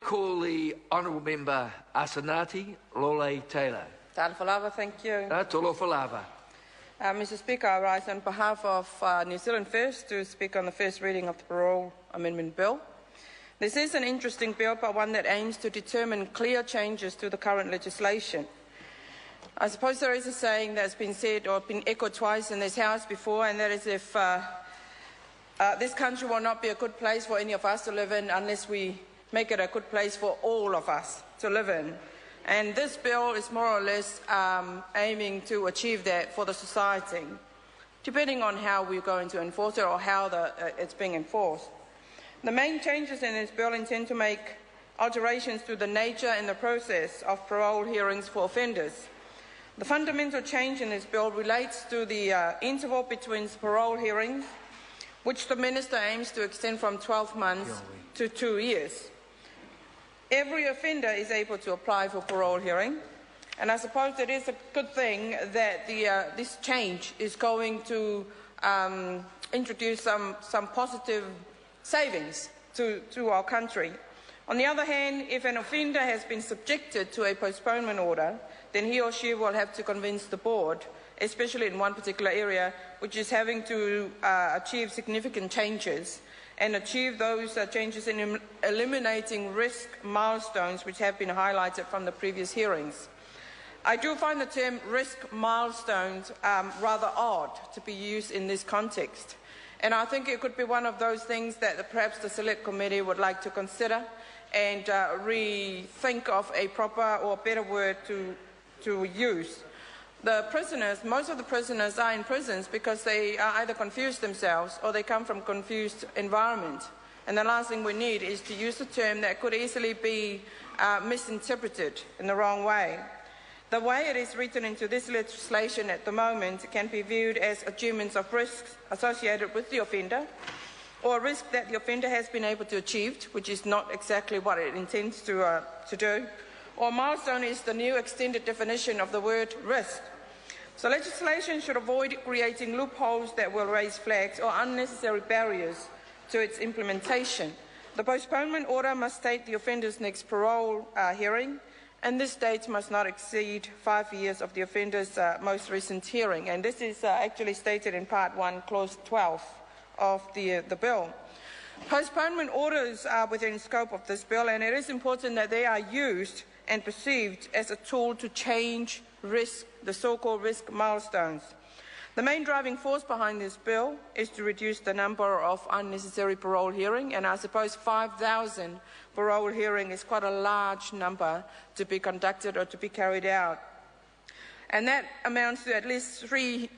Call the Honourable Member Asanati Lole-Taylor. Tāwhalawa, thank you. Tolo Falava. Mr. Speaker, I rise on behalf of New Zealand First to speak on the first reading of the Parole Amendment Bill. This is an interesting bill, but one that aims to determine clear changes to the current legislation. I suppose there is a saying that's been said or been echoed twice in this House before, and that is if this country will not be a good place for any of us to live in unless we make it a good place for all of us to live in. And this bill is more or less aiming to achieve that for the society, depending on how we're going to enforce it or how it's being enforced. The main changes in this bill intend to make alterations to the nature and the process of parole hearings for offenders. The fundamental change in this bill relates to the interval between parole hearings, which the Minister aims to extend from 12 months to 2 years. Every offender is able to apply for parole hearing, and I suppose it is a good thing that this change is going to introduce some positive savings to our country. On the other hand, if an offender has been subjected to a postponement order, then he or she will have to convince the board, especially in one particular area, which is having to achieve significant changes and achieve those changes in eliminating risk milestones which have been highlighted from the previous hearings. I do find the term risk milestones rather odd to be used in this context, and I think it could be one of those things that perhaps the Select Committee would like to consider and rethink of a proper or better word to use. The prisoners, most of the prisoners are in prisons because they are either confused themselves or they come from a confused environment. And the last thing we need is to use a term that could easily be misinterpreted in the wrong way. The way it is written into this legislation at the moment can be viewed as achievements of risks associated with the offender, or a risk that the offender has been able to achieve, which is not exactly what it intends to do. Or milestone is the new extended definition of the word risk. So legislation should avoid creating loopholes that will raise flags or unnecessary barriers to its implementation. The postponement order must state the offender's next parole hearing, and this date must not exceed 5 years of the offender's most recent hearing. And this is actually stated in Part 1, Clause 12 of the bill. Postponement orders are within scope of this bill, and it is important that they are used and perceived as a tool to change risk, the so-called risk milestones. The main driving force behind this bill is to reduce the number of unnecessary parole hearings, and I suppose 5,000 parole hearings is quite a large number to be conducted or to be carried out. And that amounts to at least three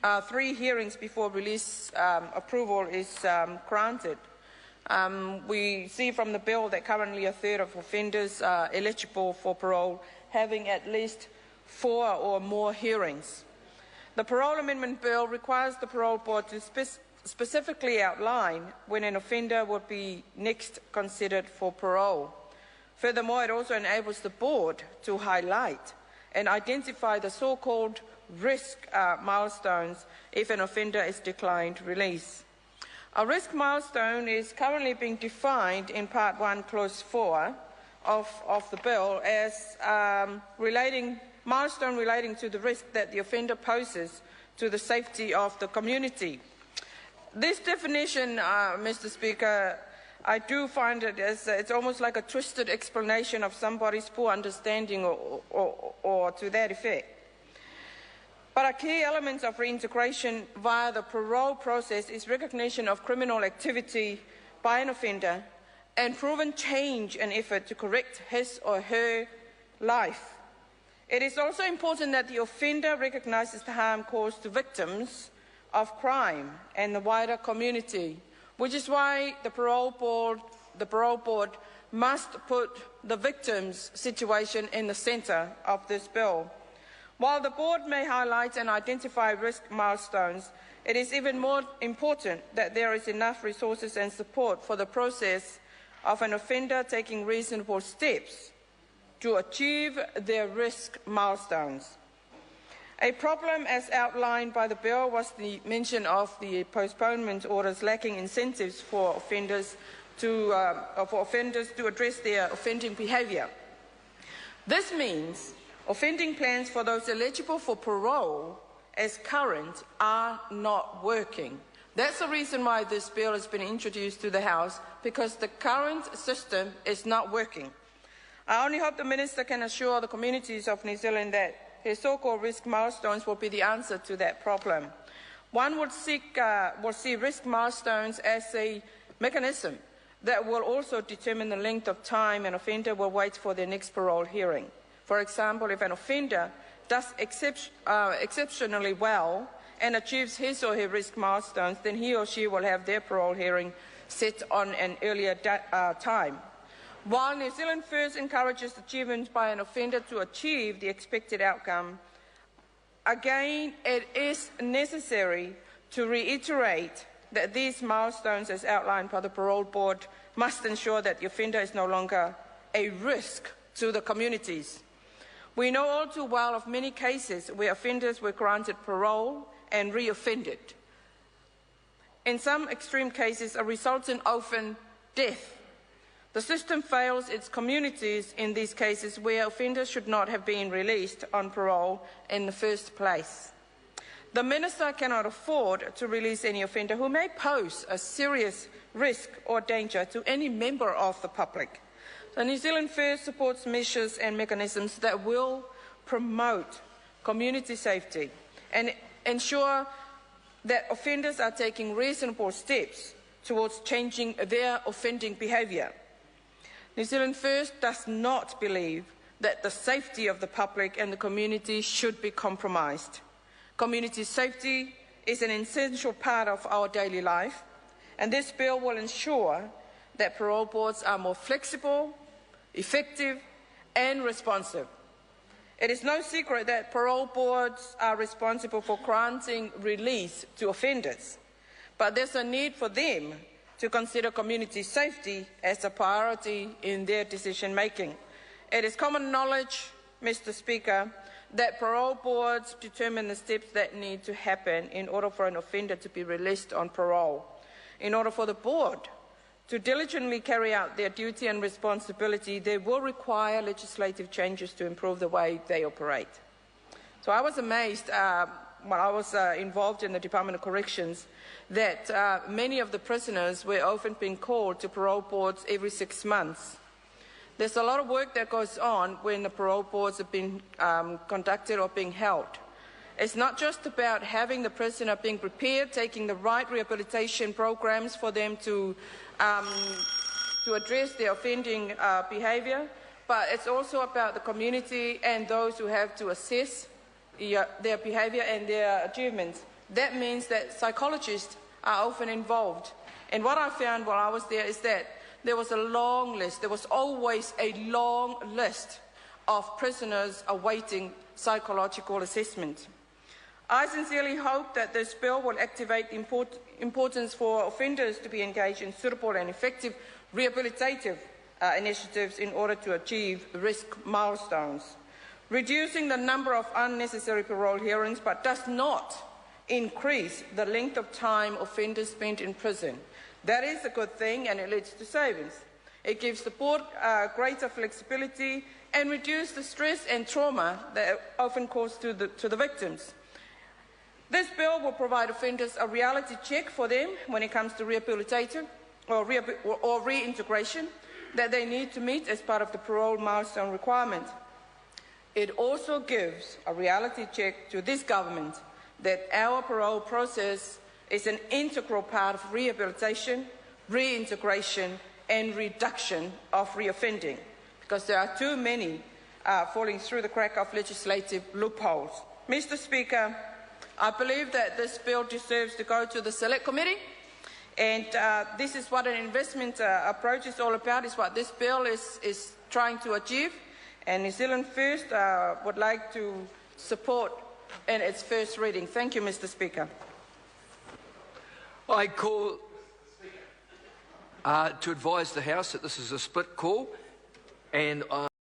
hearings before release approval is granted. We see from the bill that currently a third of offenders are eligible for parole having at least 4 or more hearings. The Parole Amendment Bill requires the Parole Board to specifically outline when an offender would be next considered for parole. Furthermore, it also enables the Board to highlight and identify the so-called risk milestones if an offender is declined release. A risk milestone is currently being defined in Part 1, Clause 4 of the bill as milestone relating to the risk that the offender poses to the safety of the community. This definition, Mr. Speaker, I do find it as it's almost like a twisted explanation of somebody's poor understanding or to that effect. But a key element of reintegration via the parole process is recognition of criminal activity by an offender and proven change and effort to correct his or her life. It is also important that the offender recognises the harm caused to victims of crime and the wider community, which is why the parole board must put the victim's situation in the centre of this bill. While the board may highlight and identify risk milestones, it is even more important that there is enough resources and support for the process of an offender taking reasonable steps to achieve their risk milestones. A problem as outlined by the bill was the mention of the postponement orders lacking incentives for offenders for offenders to address their offending behaviour. This means offending plans for those eligible for parole as current are not working. That's the reason why this bill has been introduced to the House, because the current system is not working. I only hope the Minister can assure the communities of New Zealand that his so-called risk milestones will be the answer to that problem. One would see risk milestones as a mechanism that will also determine the length of time an offender will wait for their next parole hearing. For example, if an offender does exceptionally well and achieves his or her risk milestones, then he or she will have their parole hearing set on an earlier time. While New Zealand First encourages achievement by an offender to achieve the expected outcome, again, it is necessary to reiterate that these milestones, as outlined by the Parole Board, must ensure that the offender is no longer a risk to the communities. We know all too well of many cases where offenders were granted parole and reoffended. In some extreme cases, a resultant often death. The system fails its communities in these cases where offenders should not have been released on parole in the first place. The Minister cannot afford to release any offender who may pose a serious risk or danger to any member of the public. So New Zealand First supports measures and mechanisms that will promote community safety and ensure that offenders are taking reasonable steps towards changing their offending behaviour. New Zealand First does not believe that the safety of the public and the community should be compromised. Community safety is an essential part of our daily life, and this bill will ensure that parole boards are more flexible, effective and responsive. It is no secret that parole boards are responsible for granting release to offenders, but there's a need for them to consider community safety as a priority in their decision-making. It is common knowledge, Mr. Speaker, that parole boards determine the steps that need to happen in order for an offender to be released on parole. In order for the board to diligently carry out their duty and responsibility, they will require legislative changes to improve the way they operate. So I was amazed when I was involved in the Department of Corrections that many of the prisoners were often being called to parole boards every 6 months. There's a lot of work that goes on when the parole boards have been conducted or being held. It's not just about having the prisoner being prepared, taking the right rehabilitation programs for them to address their offending behaviour, but it's also about the community and those who have to assess their behaviour and their achievements. That means that psychologists are often involved. And what I found while I was there is that there was a long list, there was always a long list of prisoners awaiting psychological assessment. I sincerely hope that this bill will activate the importance for offenders to be engaged in suitable and effective rehabilitative initiatives in order to achieve risk milestones. Reducing the number of unnecessary parole hearings but does not increase the length of time offenders spend in prison. That is a good thing, and it leads to savings. It gives the board greater flexibility and reduces the stress and trauma that often caused to the victims. This bill will provide offenders a reality check for them when it comes to rehabilitation or reintegration that they need to meet as part of the parole milestone requirement. It also gives a reality check to this government that our parole process is an integral part of rehabilitation, reintegration and reduction of reoffending, because there are too many falling through the crack of legislative loopholes. Mr. Speaker, I believe that this bill deserves to go to the Select Committee, and this is what an investment approach is all about, is what this bill is trying to achieve, and New Zealand First would like to support in its first reading. Thank you, Mr. Speaker. I call to advise the House that this is a split call, and